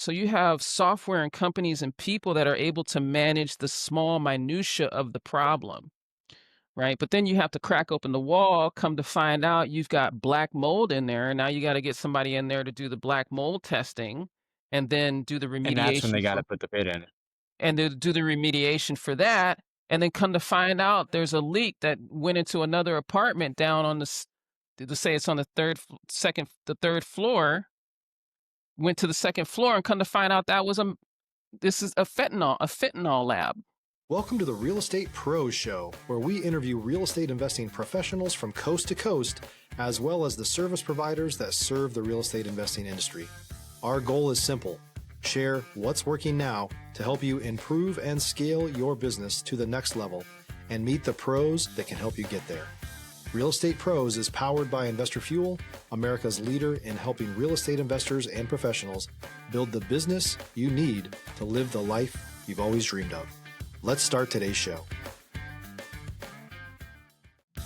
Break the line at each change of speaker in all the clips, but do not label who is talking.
So you have software and companies and people that are able to manage the small minutia of the problem, right? But then you have to crack open the wall, come to find out you've got black mold in there, and now you got to get somebody in there to do the black mold testing and then do the
And that's when
remediation
they got to
for
put the bid in.
do the remediation for that, and then come to find out there's a leak that went into another apartment down on to say it's on the third floor, went to the second floor and come to find out that was this is a fentanyl lab.
Welcome to the Real Estate Pros Show, where we interview real estate investing professionals from coast to coast, as well as the service providers that serve the real estate investing industry. Our goal is simple: share what's working now to help you improve and scale your business to the next level and meet the pros that can help you get there. Real Estate Pros is powered by Investor Fuel, America's leader in helping real estate investors and professionals build the business you need to live the life you've always dreamed of. Let's start today's show.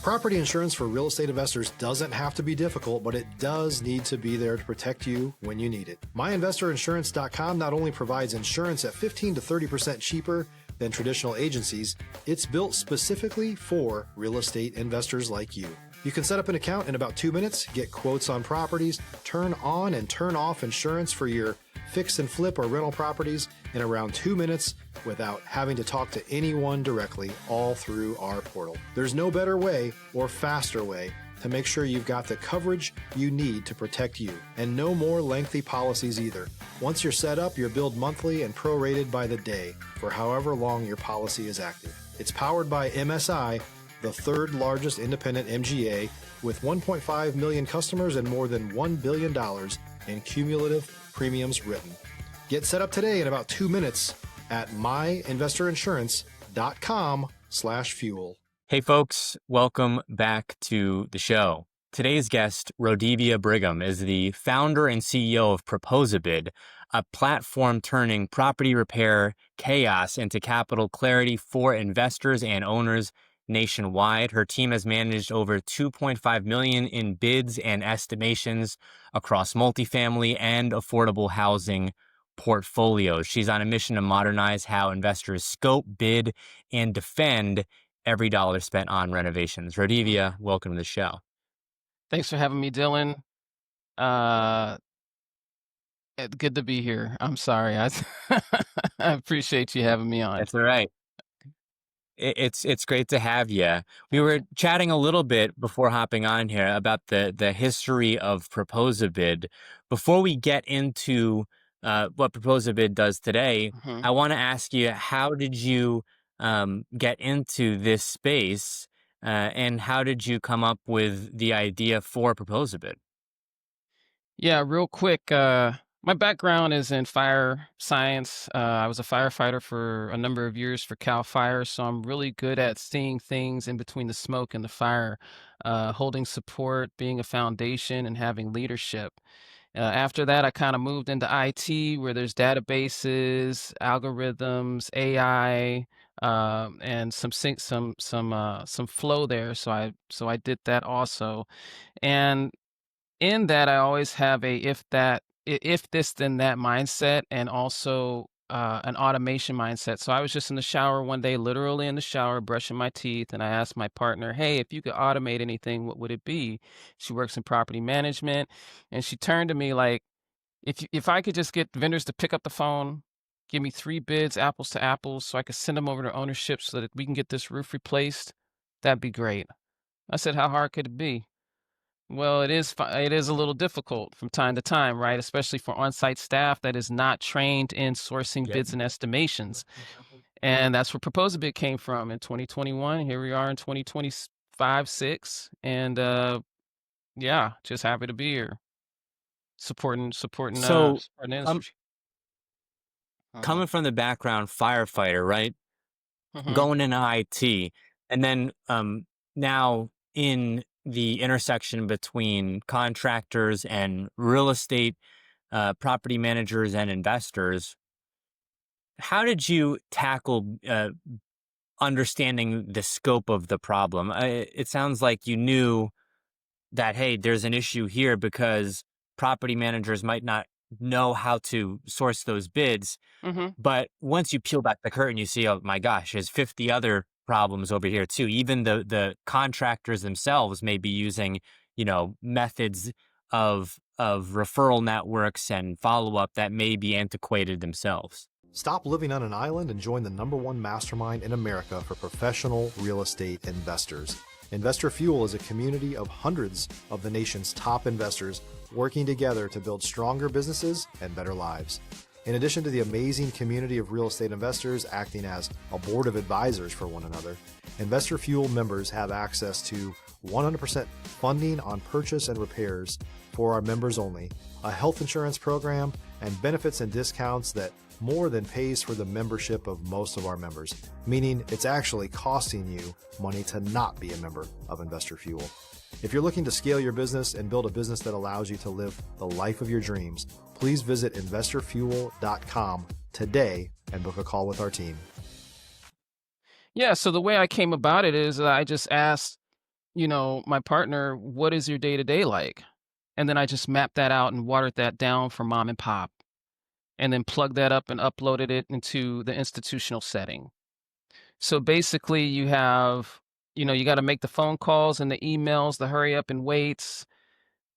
Property insurance for real estate investors doesn't have to be difficult, but it does need to be there to protect you when you need it. MyInvestorInsurance.com not only provides insurance at 15 to 30% cheaper than traditional agencies, it's built specifically for real estate investors like you. You can set up an account in about 2 minutes, get quotes on properties, turn on and turn off insurance for your fix and flip or rental properties in around 2 minutes without having to talk to anyone directly, all through our portal. There's no better way or faster way to make sure you've got the coverage you need to protect you, and no more lengthy policies either. Once you're set up, you're billed monthly and prorated by the day for however long your policy is active. It's powered by MSI, the third largest independent MGA, with 1.5 million customers and more than $1 billion in cumulative premiums written. Get set up today in about 2 minutes at myinvestorinsurance.com/fuel.
Hey folks, welcome back to the show. Today's guest, RoDevia Brigham, is the founder and CEO of Proposabid, a platform turning property repair chaos into capital clarity for investors and owners nationwide. Her team has managed over 2.5 million in bids and estimations across multifamily and affordable housing portfolios. She's on a mission to modernize how investors scope, bid, and defend every dollar spent on renovations. RoDevia, welcome to the show.
Thanks for having me, Dylan. Uh, Good to be here. I'm sorry. I appreciate you having me on.
That's all right. It's great to have you. We were chatting a little bit before hopping on here about the history of Proposabid. Before we get into what Proposabid does today,
Mhm.
I want to ask you, how did you get into this space, and how did you come up with the idea for Proposabid?
Yeah, real quick. My background is in fire science. I was a firefighter for a number of years for Cal Fire, so I'm really good at seeing things in between the smoke and the fire, holding support, being a foundation, and having leadership. After that, I kind of moved into IT, where there's databases, algorithms, AI, and some flow there. So I did that also, and in that, I always have a if this then that mindset, and also an automation mindset. So I was just in the shower one day, literally in the shower, brushing my teeth, and I asked my partner, "Hey, if you could automate anything, what would it be?" She works in property management, and she turned to me like, if I could just get vendors to pick up the phone, give me 3 bids, apples to apples, so I could send them over to ownership so that we can get this roof replaced, that'd be great." I said, "How hard could it be?" Well, it is a little difficult from time to time, right? Especially for on-site staff that is not trained in sourcing
Yep.
bids and estimations. And that's where Proposabid came from in 2021. Here we are in 2025, 6, and yeah, just happy to be here
So,
supporting the
um,
industry. Uh-huh.
coming from the background firefighter, right?
Mhm.
Going into IT, and then now in the intersection between contractors and real estate property managers and investors, how did you tackle understanding the scope of the problem? It sounds like you knew that, hey, there's an issue here because property managers might not know how to source those bids.
Mhm.
But once you peel back the curtain, you see, oh my gosh, there's 50 other problems over here too. Even the contractors themselves may be using, methods of referral networks and follow up that may be antiquated themselves.
Stop living on an island and join the #1 mastermind in America for professional real estate investors. Investor Fuel is a community of hundreds of the nation's top investors working together to build stronger businesses and better lives. In addition to the amazing community of real estate investors acting as a board of advisors for one another, Investor Fuel members have access to 100% funding on purchase and repairs for our members only, a health insurance program, and benefits and discounts that more than pays for the membership of most of our members, meaning it's actually costing you money to not be a member of Investor Fuel. If you're looking to scale your business and build a business that allows you to live the life of your dreams, please visit investorfuel.com today and book a call with our team.
Yeah, so the way I came about it is I just asked, my partner, "What is your day-to-day like?" And then I just mapped that out and watered that down for mom and pop, and then plugged that up and uploaded it into the institutional setting. So basically you have, you got to make the phone calls and the emails, the hurry up and waits.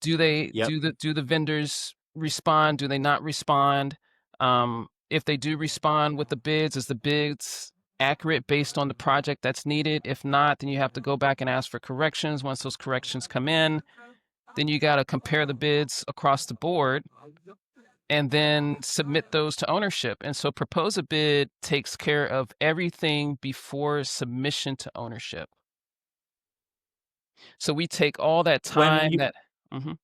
Yep.
Do the vendors respond? Do they not respond? If they do respond with the bids, is the bids accurate based on the project that's needed? If not, then you have to go back and ask for corrections. Once those corrections come in, then you got to compare the bids across the board and then submit those to ownership. And so Proposabid takes care of everything before submission to ownership. So we take all that
When
time
you
that. Mhm,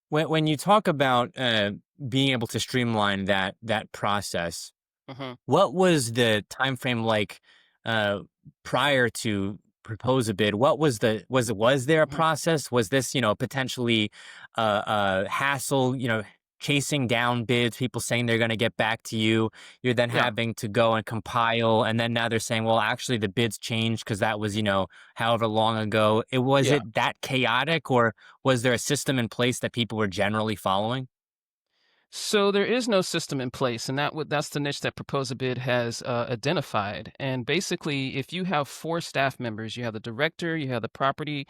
when you talk about being able to streamline that process,
mhm,
what was the time frame like uh, prior to propose a bid? What was was there a
mhm.
process? Was this potentially hassle? Chasing down bids, people saying they're going to get back to you. You're then
Yeah,
having to go and compile, and then now they're saying, well, actually the bids changed because that was however long ago. Was
yeah.
it that chaotic, or was there a system in place that people were generally following?
So there is no system in place, and that's the niche that Proposabid has identified. And basically, if you have 4 staff members, you have the director, you have the property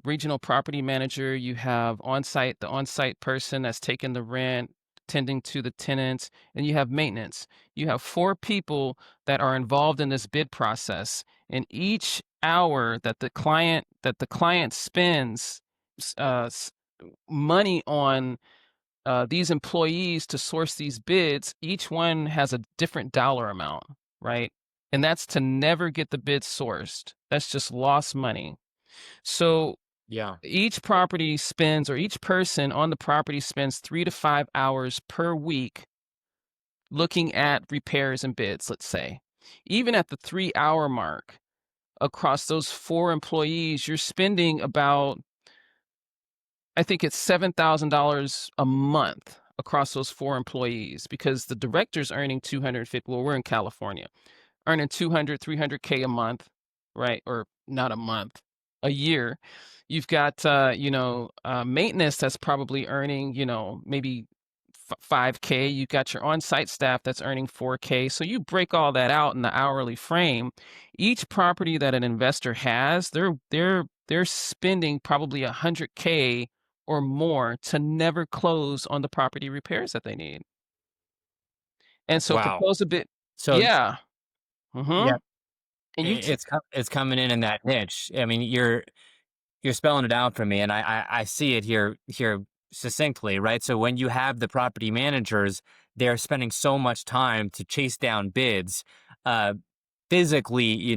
regional property manager, you have the on-site person that's taking the rent, tending to the tenants, and you have maintenance. You have 4 people that are involved in this bid process, and each hour that the client spends money on these employees to source these bids, each one has a different dollar amount, right? And that's to never get the bid sourced. That's just lost money. So
Yeah.
each property spends, or each person on the property spends 3 to 5 hours per week looking at repairs and bids, let's say. Even at the 3 hour mark, across those 4 employees, you're spending about, I think it's $7,000 a month across those 4 employees, because the director's earning 250. Well, we're in California, earning 200, 300K a month, right? Or not a month, a year. You've got, maintenance that's probably earning, maybe 5K. You've got your on-site staff that's earning 4K. So you break all that out in the hourly frame. Each property that an investor has, they're spending probably 100K or more to never close on the property repairs that they need. And so
Wow.
propose a bit.
So
Yeah.
yeah,
Mm-hmm. And you
it's coming in that niche. I mean, you're spelling it out for me, and I see it here succinctly, right? So when you have the property managers, they're spending so much time to chase down bids, uh, physically,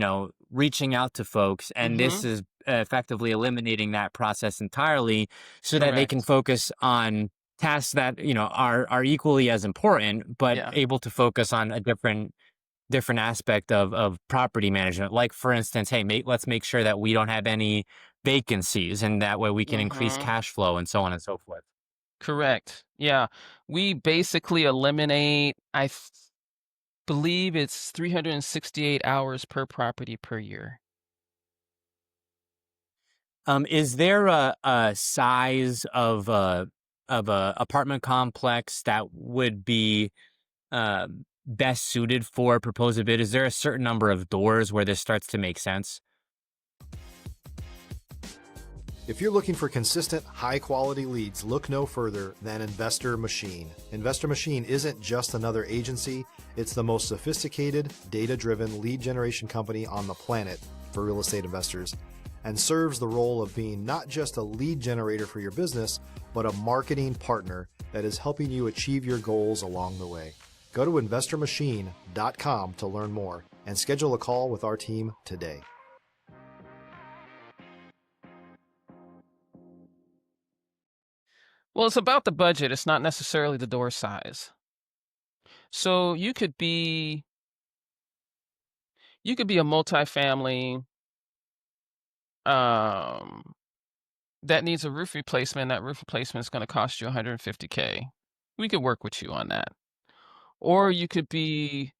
reaching out to folks, and this
Mhm.
is effectively eliminating that process entirely, so that they can
Correct.
focus on tasks that are equally as important, but
Yeah.
able to focus on a different aspect of property management. Like, for instance, hey, let's make sure that we don't have any vacancies, and that way we can increase
Mhm.
cash flow and so on and so forth.
Correct. Yeah. We basically eliminate, believe it's 368 hours per property per year.
Is there a size of of a apartment complex that would be uh, best suited for Proposabid? Is there a certain number of doors where this starts to make sense?
If you're looking for consistent, high-quality leads, look no further than Investor Machine. Investor Machine isn't just another agency, it's the most sophisticated, data-driven lead generation company on the planet for real estate investors, and serves the role of being not just a lead generator for your business, but a marketing partner that is helping you achieve your goals along the way. Go to investormachine.com to learn more and schedule a call with our team today.
Well, it's about the budget. It's not necessarily the door size. So you could be a multifamily um, that needs a roof replacement. That roof replacement is going to cost you $150K. We could work with you on that. Or you could be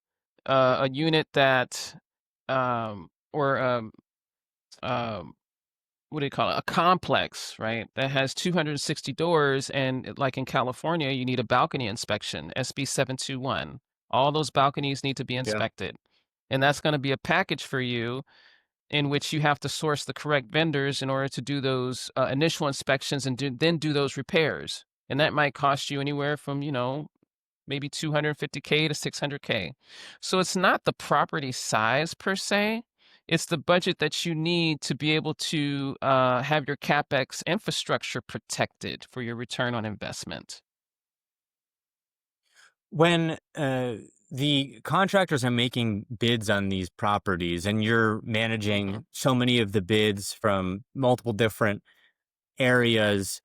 a unit that, or what do you call it? A complex, right? That has 260 doors, and like in California, you need a balcony inspection, SB 721. All those balconies need to be
Yeah.
inspected, and that's going to be a package for you in which you have to source the correct vendors in order to do those initial inspections and then do those repairs. And that might cost you anywhere from, maybe 250K to 600K. So it's not the property size per se. It's the budget that you need to be able to have your CAPEX infrastructure protected for your return on investment.
When the contractors are making bids on these properties and you're managing so many of the bids from multiple different areas,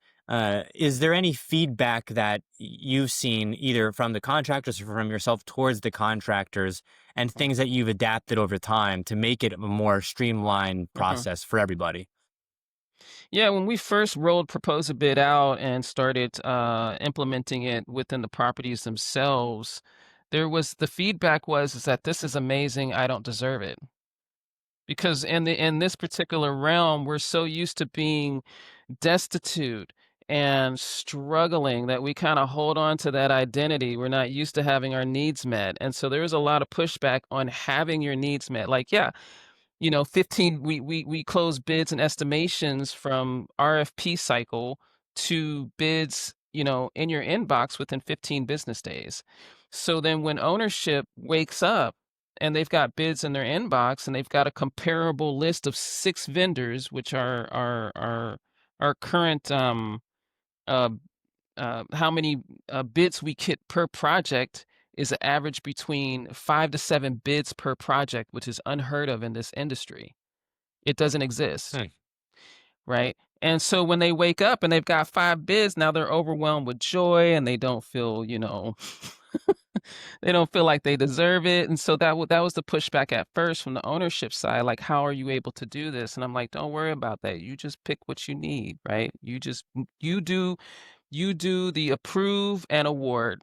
is there any feedback that you've seen either from the contractors or from yourself towards the contractors, and things that you've adapted over time to make it a more streamlined
Mhm.
process for everybody?
Yeah, when we first rolled Proposabid out and started implementing it within the properties themselves, the feedback is that this is amazing. I don't deserve it. Because in this particular realm, we're so used to being destitute and struggling that we kind of hold on to that identity. We're not used to having our needs met. And so there's a lot of pushback on having your needs met. Like, yeah, 15 we close bids and estimations from RFP cycle to bids, in your inbox within 15 business days. So then when ownership wakes up and they've got bids in their inbox and they've got a comparable list of 6 vendors, which are our current uh, how many bids we get per project is an average between 5 to 7 bids per project, which is unheard of in this industry. It doesn't exist,
Hmm.
right? And so when they wake up and they've got 5 bids, now they're overwhelmed with joy and they don't feel, they don't feel like they deserve it. And so that was the pushback at first from the ownership side. Like, how are you able to do this? And I'm like, don't worry about that. You just pick what you need, right? You do the approve and award,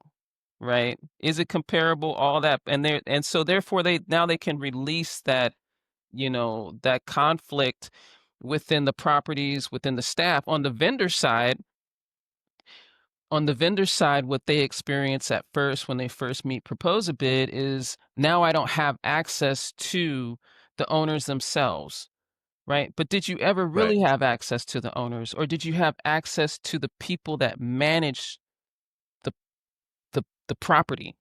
right? Is it comparable? All that, and so therefore they can release that, that conflict within the properties, within the staff. On the vendor side, what they experience at first when they first meet Proposabid is, now I don't have access to the owners themselves, right? But did you ever
Right.
really have access to the owners, or did you have access to the people that manage the the property?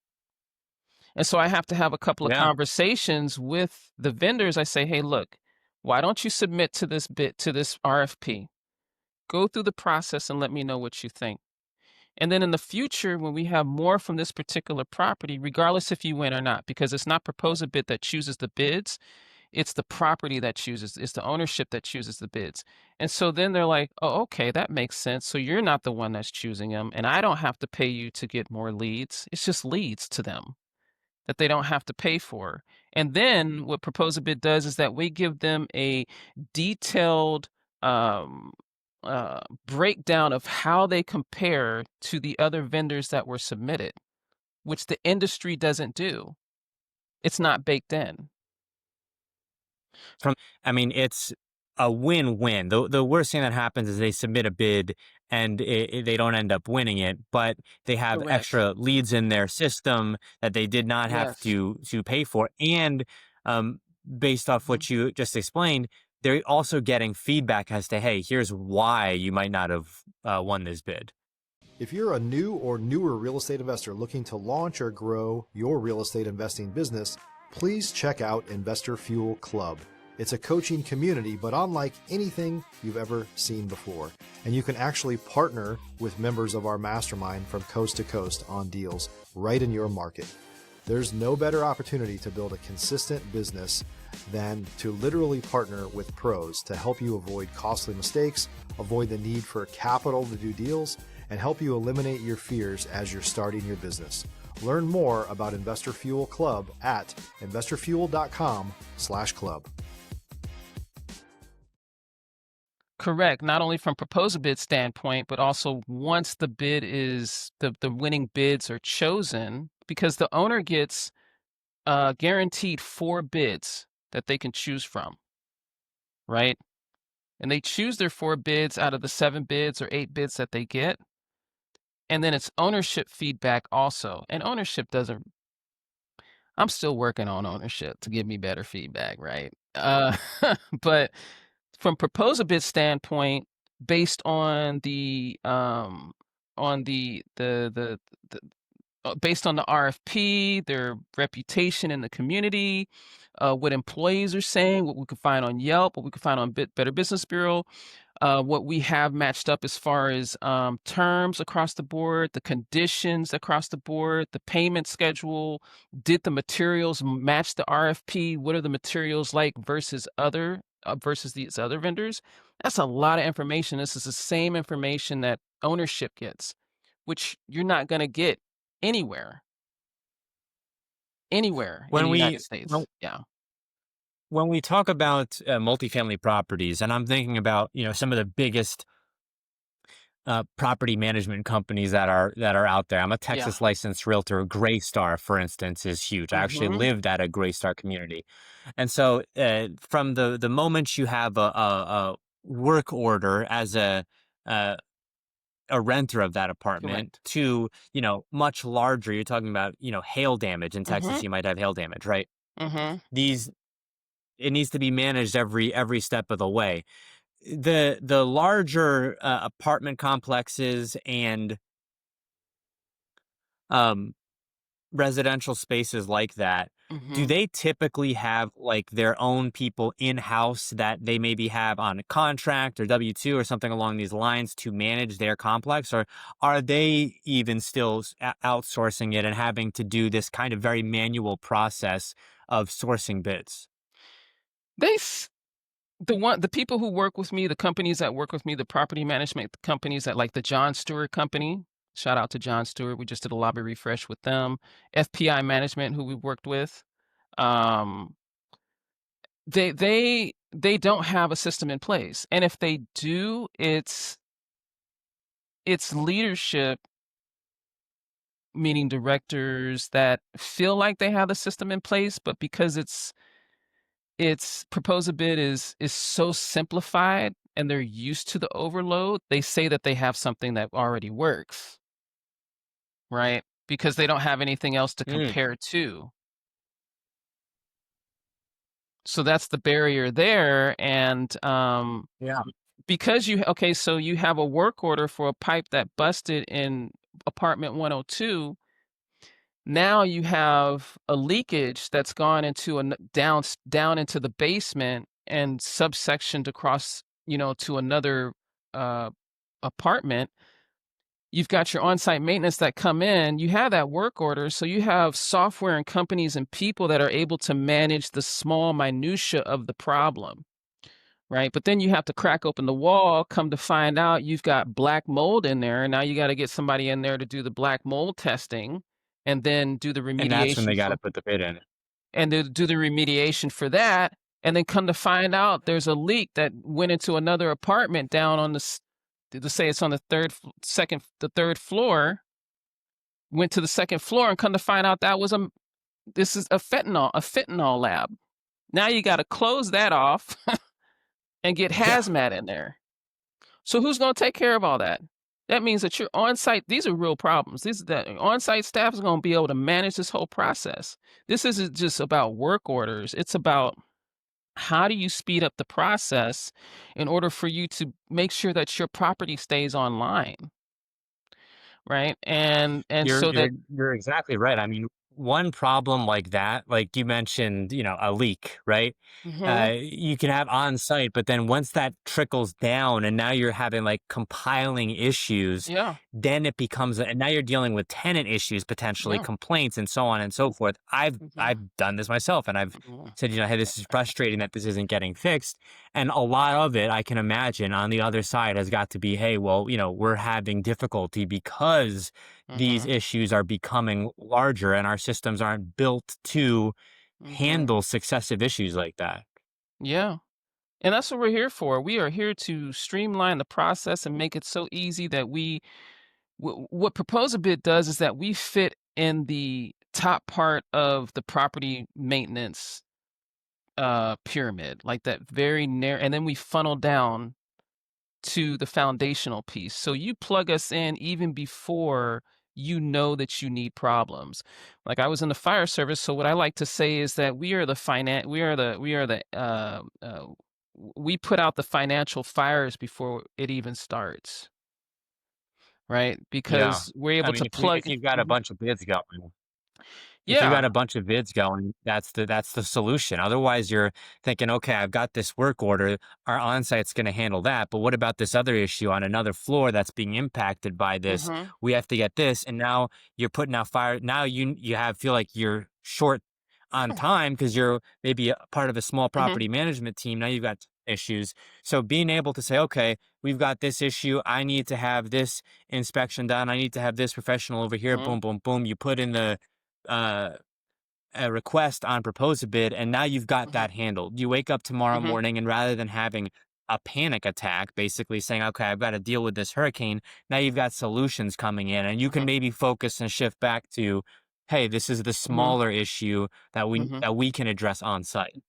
And so I have to have a couple of
Yeah.
conversations with the vendors. I say, hey, look, why don't you submit to this RFP? Go through the process and let me know what you think. And then in the future, when we have more from this particular property, regardless if you win or not, because it's not Proposabid that chooses the bids, it's the property that chooses, it's the ownership that chooses the bids. And so then they're like, oh, okay, that makes sense. So you're not the one that's choosing them, and I don't have to pay you to get more leads. It's just leads to them that they don't have to pay for. And then what Proposabid does is that we give them a detailed um, breakdown of how they compare to the other vendors that were submitted, which the industry doesn't do. It's not baked in.
I mean, it's a win-win. The worst thing that happens is they submit a bid and they don't end up winning it, but they have
Correct.
extra leads in their system that they did not have
Yes.
to pay for. And um, based off
Mhm.
what you just explained, they're also getting feedback as to, hey, here's why you might not have won this bid.
If you're a new or newer real estate investor looking to launch or grow your real estate investing business, please check out Investor Fuel Club. It's a coaching community, but unlike anything you've ever seen before. And you can actually partner with members of our mastermind from coast to coast on deals right in your market. There's no better opportunity to build a consistent business than to literally partner with pros to help you avoid costly mistakes, avoid the need for capital to do deals, and help you eliminate your fears as you're starting your business. Learn more about Investor Fuel Club at investorfuel.com/club.
Correct. Not only from Proposabid standpoint, but also once the bid is the winning bids are chosen, because the owner gets guaranteed 4 bids that they can choose from, right? And they choose their 4 bids out of the 7 bids or 8 bids that they get. And then it's ownership feedback also. And ownership doesn't, I'm still working on ownership to give me better feedback, right? But from Proposabid standpoint, based on the based on the RFP, their reputation in the community, what employees are saying, what we can find on Yelp, what we can find on Better Business Bureau, what we have matched up as far as terms across the board, the conditions across the board, the payment schedule. Did the materials match the RFP? What are the materials like versus these other vendors? That's a lot of information. This is the same information that ownership gets, which you're not going to get anywhere in
When
the United
we when,
States. Yeah.
when we talk about multifamily properties, and I'm thinking about some of the biggest property management companies that are out there. I'm a
Yeah.
Texas licensed realtor. Greystar, for instance, is huge. I actually
Mm-hmm.
lived at a Greystar community, and so from the moment you have a work order as uh, a renter of that apartment
Correct.
to much larger, you're talking about hail damage in
Mm-hmm.
Texas. You might have hail damage, right?
Mm-hmm.
These It needs to be managed every step of the way. The larger apartment complexes and um, residential spaces like that, do
Mm-hmm.
they typically have like their own people in house that they maybe have on a contract or W-2 or something along these lines to manage their complex? Or are they even still outsourcing it and having to do this kind of very manual process of sourcing bids?
They the people who work with me, the companies that work with me, the property management companies that, like the John Stewart company, shout out to John Stewart. We just did a lobby refresh with them. FPI Management, who we worked with. Um, they don't have a system in place. And if they do, it's leadership, meaning directors that feel like they have the system in place, but because it's Proposabid is so simplified and they're used to the overload, they say that they have something that already works, right? Because they don't have anything else to
Mm,
compare to. So that's the barrier there. And
yeah.
because so you have a work order for a pipe that busted in apartment 102. Now you have a leakage that's gone into down into the basement and subsectioned across, to another uh, apartment. You've got your on-site maintenance that come in. You have that work order, so you have software and companies and people that are able to manage the small minutia of the problem, right? But then you have to crack open the wall. Come to find out, you've got black mold in there, and now you got to get somebody in there to do the black mold testing, and then do the
And that's when
remediation
they got to put the bid in.
do the remediation for that. And then come to find out, there's a leak that went into another apartment down on to say it's on the third floor. Went to the second floor and come to find out this is a fentanyl lab. Now you got to close that off and get
Yeah.
hazmat in there. So who's going to take care of all that? That means that your on-site these are real problems. These that on-site staff is gonna be able to manage this whole process. This isn't just about work orders, it's about how do you speed up the process in order for you to make sure that your property stays online, right? And
You're
so
you're
that
you're exactly right. I mean, one problem like that, like you mentioned, a leak, right?
Mhm.
You can have on site, but then once that trickles down and now you're having like compiling issues,
Yeah.
then it becomes, and now you're dealing with tenant issues, potentially
Yeah.
complaints and so on and so forth. I've
Mhm.
I've done this myself and I've
Mhm.
said, hey, this is frustrating that this isn't getting fixed. And a lot of it, I can imagine on the other side has got to be, hey, well, we're having difficulty because these
Mhm.
issues are becoming larger and our systems aren't built to
Mhm.
handle successive issues like that.
Yeah. And that's what we're here for. We are here to streamline the process and make it so easy that what Proposabid does is that we fit in the top part of the property maintenance pyramid, like that very narrow, and then we funnel down to the foundational piece. So you plug us in even before you know that you need problems. Like I was in the fire service, so what I like to say is that we put out the financial fires before it even starts, right?
Yeah.
Because we're
I
able
mean,
to
if
plug.
you've got a
Mhm.
bunch of bids going, if you got
Yeah.
a bunch of bids going, that's the solution. Otherwise, you're thinking, okay, I've got this work order. Our on-site's going to handle that, but what about this other issue on another floor that's being impacted by this?
Mhm.
We have to get this, and now you're putting out fire. Now you have feel like you're short on time because you're maybe a part of a small
Mhm.
property management team. Now you've got issues. So being able to say, okay, we've got this issue. I need to have this inspection done. I need to have this professional over here.
Mhm.
Boom, boom, boom. You put in the uh, a request on Proposabid, and now you've got
Mhm.
that handled. You wake up tomorrow
Mhm.
morning, and rather than having a panic attack, basically saying, okay, I've got to deal with this hurricane, now you've got solutions coming in, and you can
Mhm.
maybe focus and shift back to, hey, this is the
Mhm.
smaller issue that we
Mhm.
that we can address on site.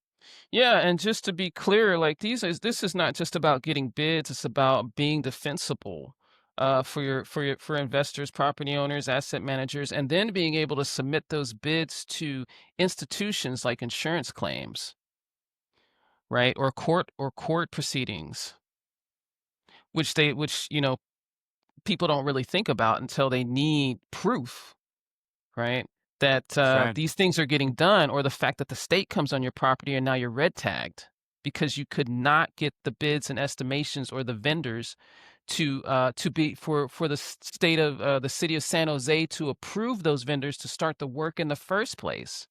Yeah, and just to be clear, like this is not just about getting bids, it's about being defensible for investors, property owners, asset managers, and then being able to submit those bids to institutions like insurance claims, right? Or court proceedings, which people don't really think about until they need proof, right? That
That's right.
these things are getting done, or the fact that the state comes on your property and now you're red tagged because you could not get the bids and estimations or the vendors to be for the city of San Jose to approve those vendors to start the work in the first place,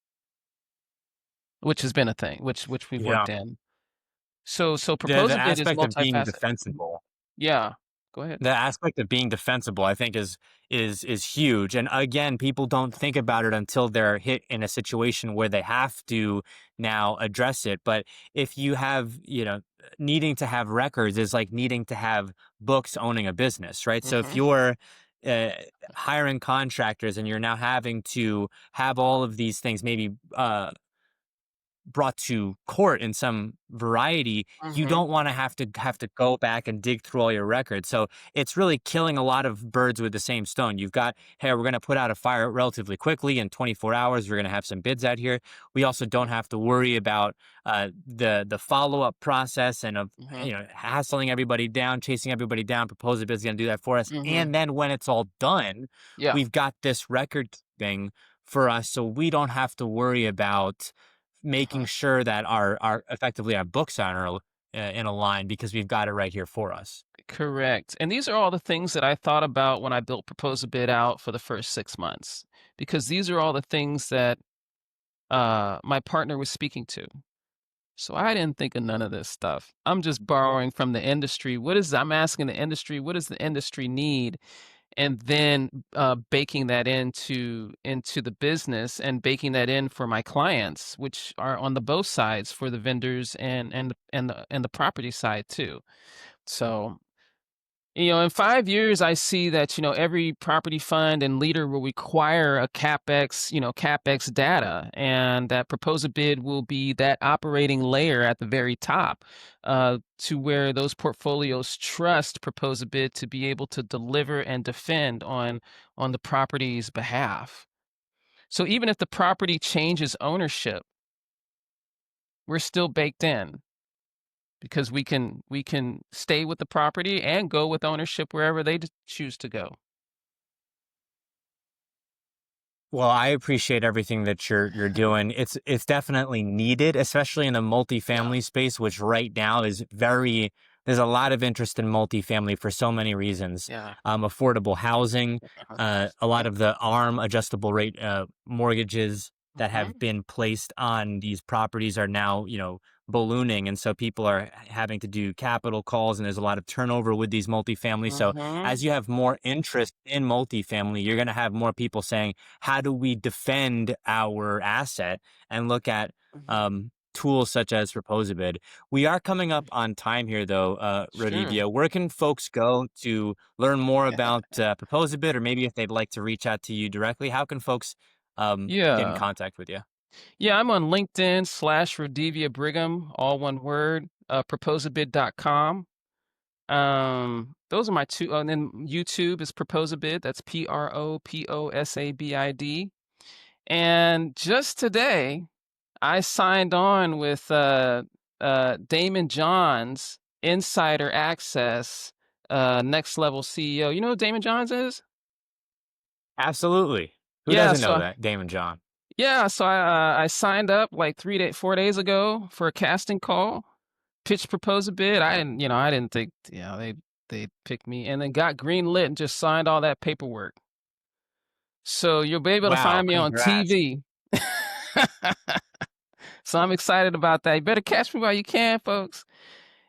which has been a thing, which we've
Yeah.
worked in. So
The
Proposabid is
aspect of being
multifaceted. Mhm.
defensible.
Yeah, go ahead.
The aspect of being defensible, I think, is huge. And again, people don't think about it until they're hit in a situation where they have to now address it. But if you have, needing to have records is like needing to have books owning a business, right? So if
Hmm.
you're uh, hiring contractors and you're now having to have all of these things maybe brought to court in some variety, you
Hmm.
don't want to have to go back and dig through all your records. So it's really killing a lot of birds with the same stone. You've got, hey, we're going to put out a fire relatively quickly in 24 hours. We're going to have some bids out here. We also don't have to worry about the follow up process and of
Hmm.
hassling everybody down, chasing everybody down. Proposal is going to do that for us.
Hmm.
And then when it's all done,
Yeah.
we've got this record thing for us, so we don't have to worry about making
Uh-huh.
sure that our effectively our books are in a line because we've got it right here for us.
Correct. And these are all the things that I thought about when I built Proposabid out for the first 6 months, because these are all the things that my partner was speaking to. So I didn't think of none of this stuff. I'm just borrowing from the industry. I'm asking the industry, what does the industry need? And then baking that into the business and baking that in for my clients, which are on the both sides for the vendors and the property side too. So In 5 years, I see that, every property fund and leader will require a CAPEX data, and that Proposabid will be that operating layer at the very top, to where those portfolios trust Proposabid to be able to deliver and defend on the property's behalf. So even if the property changes ownership, we're still baked in, because we can stay with the property and go with ownership wherever they choose to go.
Well, I appreciate everything that you're doing. It's definitely needed, especially in the
Yeah.
multifamily space, which right now is very there's a lot of interest in multifamily for so many reasons.
Yeah.
Affordable housing, a lot of the ARM adjustable rate mortgages that have
Mhm.
been placed on these properties are now, ballooning. And so people are having to do capital calls, and there's a lot of turnover with these multifamily. So
Mhm.
as you have more interest in multifamily, you're going to have more people saying, how do we defend our asset, and look at
Mhm.
tools such as Proposabid. We are coming up on time here, though,
Sure.
RoDevia. Where can folks go to learn more about Proposabid, or maybe if they'd like to reach out to you directly, how can folks get in
Yeah.
contact with you?
Yeah, I'm on LinkedIn /RoDevia Brigham, all one word, proposabid.com. Those are my two. And then YouTube is Proposabid. That's Proposabid. And just today, I signed on with Damon Johns, Insider Access, Next Level CEO. You know who Damon Johns is?
Absolutely. Who
Yeah,
doesn't know
so
that? Damon John.
I signed up like 4 days ago for a casting call, pitched Propose a Bid. I didn't think, they picked me, and then got green lit and just signed all that paperwork. So you'll be able to
Wow,
find me on
congrats.
TV. So I'm excited about that. You better catch me while you can, folks.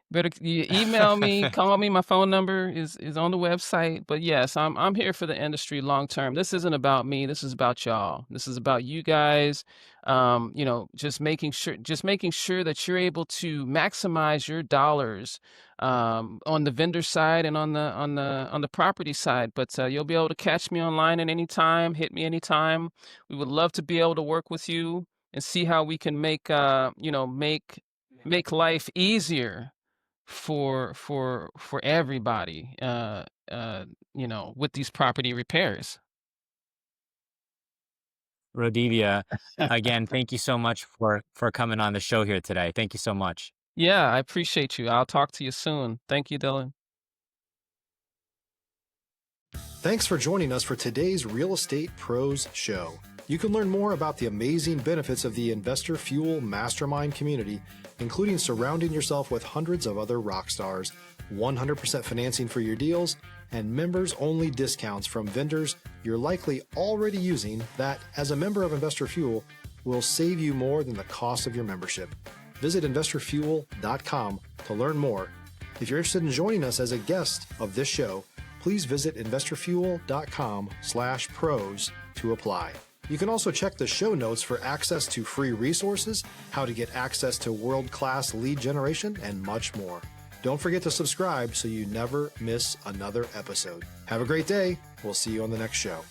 Better you email me, call me. My phone number is on the website. But yes, I'm here for the industry long term. This isn't about me. This is about y'all. This is about you guys. Just making sure that you're able to maximize your dollars, on the vendor side and on the property side. But you'll be able to catch me online at any time. Hit me anytime. We would love to be able to work with you and see how we can make life easier for everybody, with these property repairs.
RoDevia, again, thank you so much for coming on the show here today. Thank you so much.
Yeah, I appreciate you. I'll talk to you soon. Thank you, Dylan.
Thanks for joining us for today's Real Estate Pros Show. You can learn more about the amazing benefits of the Investor Fuel Mastermind community, including surrounding yourself with hundreds of other rock stars, 100% financing for your deals, and members-only discounts from vendors you're likely already using that, as a member of Investor Fuel, will save you more than the cost of your membership. Visit investorfuel.com to learn more. If you're interested in joining us as a guest of this show, please visit investorfuel.com/pros to apply. You can also check the show notes for access to free resources, how to get access to world-class lead generation, and much more. Don't forget to subscribe so you never miss another episode. Have a great day. We'll see you on the next show.